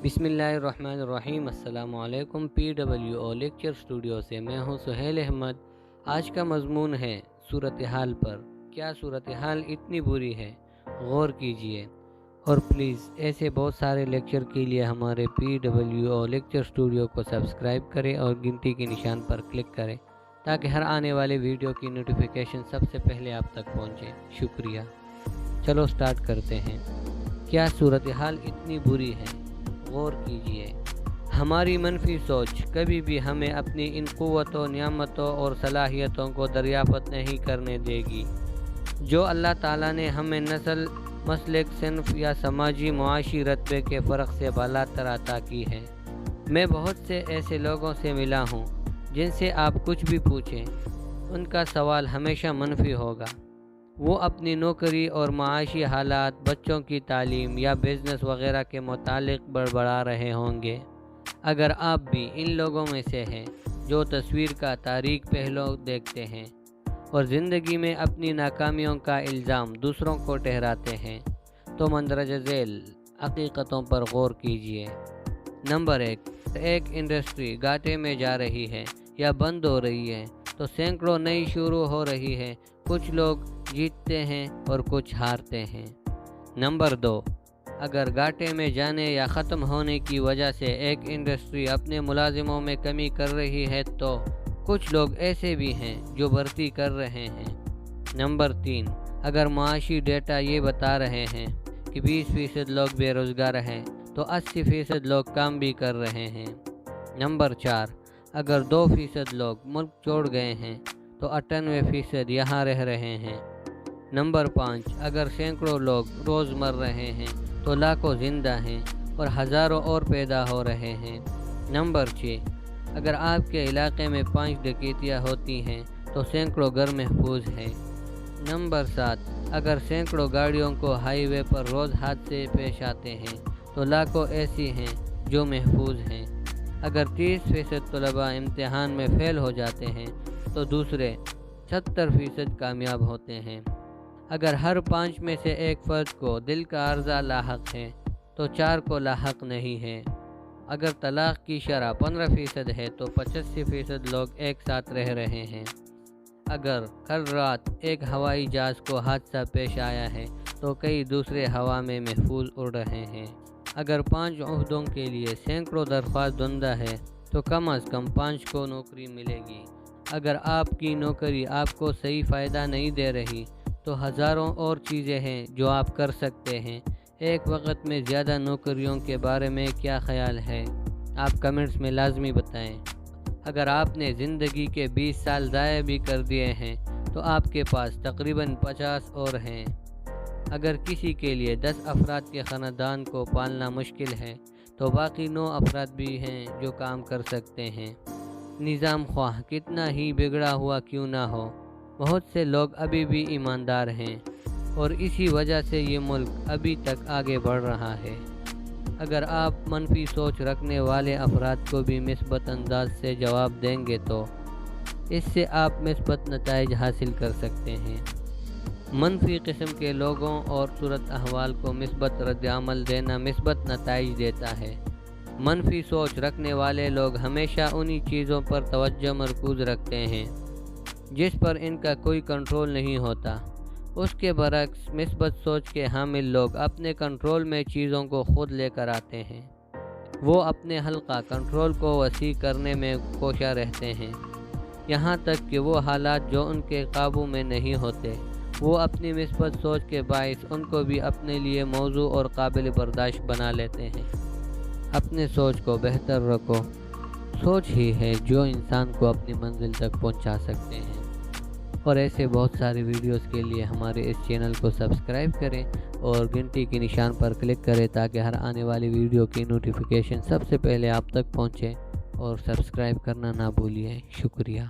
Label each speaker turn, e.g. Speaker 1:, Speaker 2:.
Speaker 1: بسم اللہ الرحمن الرحیم۔ السلام علیکم۔ PWO لیکچر اسٹوڈیو سے میں ہوں سہیل احمد۔ آج کا مضمون ہے صورتحال پر۔ کیا صورتحال اتنی بری ہے؟ غور کیجئے اور پلیز ایسے بہت سارے لیکچر کے لیے ہمارے PWO لیکچر اسٹوڈیو کو سبسکرائب کریں اور گھنٹی کے نشان پر کلک کریں تاکہ ہر آنے والے ویڈیو کی نوٹیفیکیشن سب سے پہلے آپ تک پہنچے۔ شکریہ۔ چلو سٹارٹ کرتے ہیں۔ کیا صورتحال اتنی بری ہے؟ غور کیجئے۔ ہماری منفی سوچ کبھی بھی ہمیں اپنی ان قوتوں، نعمتوں اور صلاحیتوں کو دریافت نہیں کرنے دے گی جو اللہ تعالیٰ نے ہمیں نسل، مسلک، صنف یا سماجی معاشی رتبے کے فرق سے بالاتر عطا کی ہے۔ میں بہت سے ایسے لوگوں سے ملا ہوں جن سے آپ کچھ بھی پوچھیں ان کا سوال ہمیشہ منفی ہوگا۔ وہ اپنی نوکری اور معاشی حالات، بچوں کی تعلیم یا بزنس وغیرہ کے متعلق بڑبڑا رہے ہوں گے۔ اگر آپ بھی ان لوگوں میں سے ہیں جو تصویر کا تاریک پہلو دیکھتے ہیں اور زندگی میں اپنی ناکامیوں کا الزام دوسروں کو ٹھہراتے ہیں تو مندرجہ ذیل حقیقتوں پر غور کیجیے۔ نمبر 1، ایک انڈسٹری گھاٹے میں جا رہی ہے یا بند ہو رہی ہے تو سینکڑوں نئی شروع ہو رہی ہے۔ کچھ لوگ جیتتے ہیں اور کچھ ہارتے ہیں۔ نمبر 2، اگر گھاٹے میں جانے یا ختم ہونے کی وجہ سے ایک انڈسٹری اپنے ملازموں میں کمی کر رہی ہے تو کچھ لوگ ایسے بھی ہیں جو بھرتی کر رہے ہیں۔ نمبر 3، اگر معاشی ڈیٹا یہ بتا رہے ہیں کہ 20% لوگ بے روزگار ہیں تو 80% لوگ کام بھی کر رہے ہیں۔ نمبر 4، اگر 2% لوگ ملک چھوڑ گئے ہیں تو 98% یہاں رہ رہے ہیں۔ نمبر 5، اگر سینکڑوں لوگ روز مر رہے ہیں تو لاکھوں زندہ ہیں اور ہزاروں اور پیدا ہو رہے ہیں۔ نمبر 6، اگر آپ کے علاقے میں 5 ڈکیتیاں ہوتی ہیں تو سینکڑوں گھر محفوظ ہیں۔ نمبر 7، اگر سینکڑوں گاڑیوں کو ہائی وے پر روز حادثے پیش آتے ہیں تو لاکھوں ایسی ہیں جو محفوظ ہیں۔ اگر 30% طلباء امتحان میں فیل ہو جاتے ہیں تو دوسرے 70% کامیاب ہوتے ہیں۔ اگر ہر 5 میں سے ایک فرد کو دل کا عارضہ لاحق ہے تو 4 کو لاحق نہیں ہے۔ اگر طلاق کی شرح 15% ہے تو 85% لوگ ایک ساتھ رہ رہے ہیں۔ اگر کل رات ایک ہوائی جہاز کو حادثہ پیش آیا ہے تو کئی دوسرے ہوا میں محفوظ اڑ رہے ہیں۔ اگر 5 عہدوں کے لیے سینکڑوں درخواست دندہ ہے تو کم از کم 5 کو نوکری ملے گی۔ اگر آپ کی نوکری آپ کو صحیح فائدہ نہیں دے رہی تو ہزاروں اور چیزیں ہیں جو آپ کر سکتے ہیں۔ ایک وقت میں زیادہ نوکریوں کے بارے میں کیا خیال ہے؟ آپ کمنٹس میں لازمی بتائیں۔ اگر آپ نے زندگی کے 20 سال ضائع بھی کر دیے ہیں تو آپ کے پاس تقریباً 50 اور ہیں۔ اگر کسی کے لیے 10 افراد کے خاندان کو پالنا مشکل ہے تو باقی 9 افراد بھی ہیں جو کام کر سکتے ہیں۔ نظام خواہ کتنا ہی بگڑا ہوا کیوں نہ ہو، بہت سے لوگ ابھی بھی ایماندار ہیں اور اسی وجہ سے یہ ملک ابھی تک آگے بڑھ رہا ہے۔ اگر آپ منفی سوچ رکھنے والے افراد کو بھی مثبت انداز سے جواب دیں گے تو اس سے آپ مثبت نتائج حاصل کر سکتے ہیں۔ منفی قسم کے لوگوں اور صورت احوال کو مثبت رد عمل دینا مثبت نتائج دیتا ہے۔ منفی سوچ رکھنے والے لوگ ہمیشہ انہی چیزوں پر توجہ مرکوز رکھتے ہیں جس پر ان کا کوئی کنٹرول نہیں ہوتا۔ اس کے برعکس مثبت سوچ کے حامل لوگ اپنے کنٹرول میں چیزوں کو خود لے کر آتے ہیں۔ وہ اپنے حلقہ کنٹرول کو وسیع کرنے میں کوشاں رہتے ہیں، یہاں تک کہ وہ حالات جو ان کے قابو میں نہیں ہوتے وہ اپنی مثبت سوچ کے باعث ان کو بھی اپنے لیے موزوں اور قابل برداشت بنا لیتے ہیں۔ اپنے سوچ کو بہتر رکھو۔ سوچ ہی ہے جو انسان کو اپنی منزل تک پہنچا سکتے ہیں۔ اور ایسے بہت سارے ویڈیوز کے لیے ہمارے اس چینل کو سبسکرائب کریں اور گھنٹی کے نشان پر کلک کریں تاکہ ہر آنے والی ویڈیو کی نوٹیفیکیشن سب سے پہلے آپ تک پہنچے، اور سبسکرائب کرنا نہ بھولیے۔ شکریہ۔